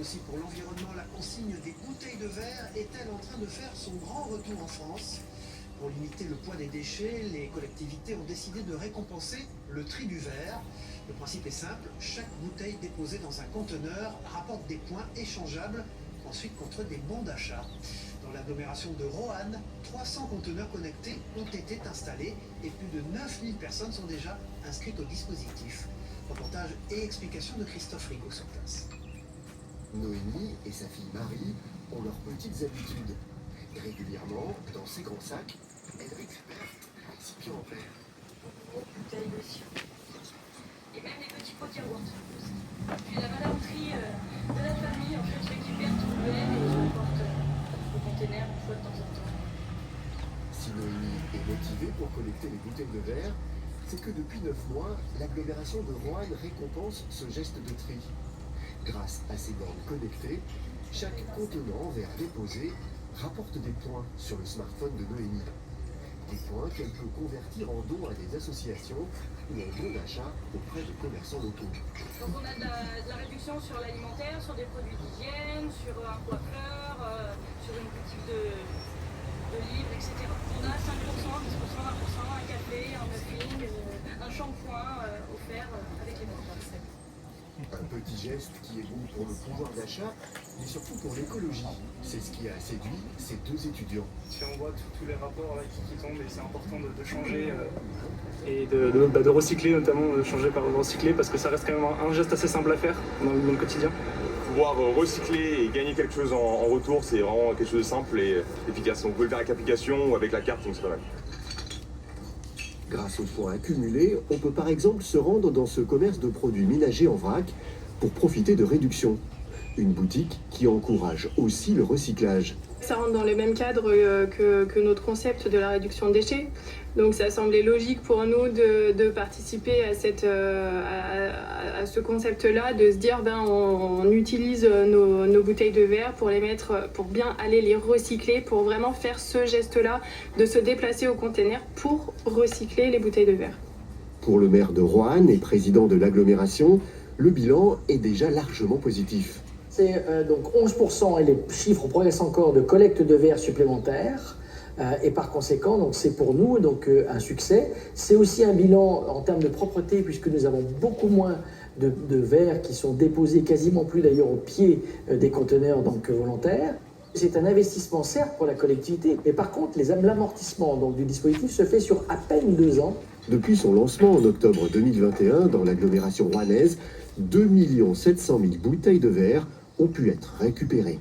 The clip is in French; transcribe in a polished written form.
aussi pour l'environnement, la consigne des bouteilles de verre est-elle en train de faire son grand retour en France? Pour limiter le poids des déchets, les collectivités ont décidé de récompenser le tri du verre. Le principe est simple, chaque bouteille déposée dans un conteneur rapporte des points échangeables, ensuite contre des bons d'achat. Dans l'agglomération de Roanne, 300 conteneurs connectés ont été installés et plus de 9000 personnes sont déjà inscrites au dispositif. Reportage et explication de Christophe Rigaud sur place. Noémie et sa fille Marie ont leurs petites habitudes. Et régulièrement, dans ces grands sacs, elles récupèrent un récipient en verre. Bouteilles aussi. Et même les petits pots de yaourt. Puis la malarterie de la famille, en fait, récupère tout le verre et je le porte au conteneur une fois de temps en temps. Si Noémie est motivée pour collecter les bouteilles de verre, c'est que depuis 9 mois, l'agglomération de Roanne récompense ce geste de tri. Grâce à ces bornes connectées, chaque contenant en verre déposé rapporte des points sur le smartphone de Noémie. Des points qu'elle peut convertir en dons à des associations ou en bons d'achat auprès de commerçants locaux. Donc on a de la réduction sur l'alimentaire, sur des produits d'hygiène, sur un coiffeur, sur une boutique de livres, etc. On a 5%, 10%, 20%, un café, un muffin, un shampoing offert avec les points. Un petit geste qui est bon pour le pouvoir d'achat, mais surtout pour l'écologie. C'est ce qui a séduit ces deux étudiants. Si on voit tous les rapports là, qui tombent, et c'est important de changer et de recycler, notamment de changer par recycler, parce que ça reste quand même un geste assez simple à faire dans le quotidien. Pouvoir recycler et gagner quelque chose en retour, c'est vraiment quelque chose de simple et efficace. On peut le faire avec l'application ou avec la carte, donc c'est pas mal. Grâce aux points accumulés, on peut par exemple se rendre dans ce commerce de produits ménagers en vrac pour profiter de réductions. Une boutique qui encourage aussi le recyclage. Ça rentre dans le même cadre que notre concept de la réduction de déchets. Donc ça semblait logique pour nous de participer à ce concept-là, de se dire on utilise nos bouteilles de verre pour les mettre, pour bien aller les recycler, pour vraiment faire ce geste-là, de se déplacer au container pour recycler les bouteilles de verre. Pour le maire de Roanne et président de l'agglomération, le bilan est déjà largement positif. C'est donc 11% et les chiffres progressent encore de collecte de verre supplémentaires. Et par conséquent, donc c'est pour nous donc, un succès. C'est aussi un bilan en termes de propreté puisque nous avons beaucoup moins de verres qui sont déposés, quasiment plus d'ailleurs au pied des conteneurs donc, volontaires. C'est un investissement certes pour la collectivité, mais par contre l'amortissement donc, du dispositif se fait sur à peine 2 ans. Depuis son lancement en octobre 2021 dans l'agglomération rouennaise, 2 700 000 bouteilles de verre ont pu être récupérées.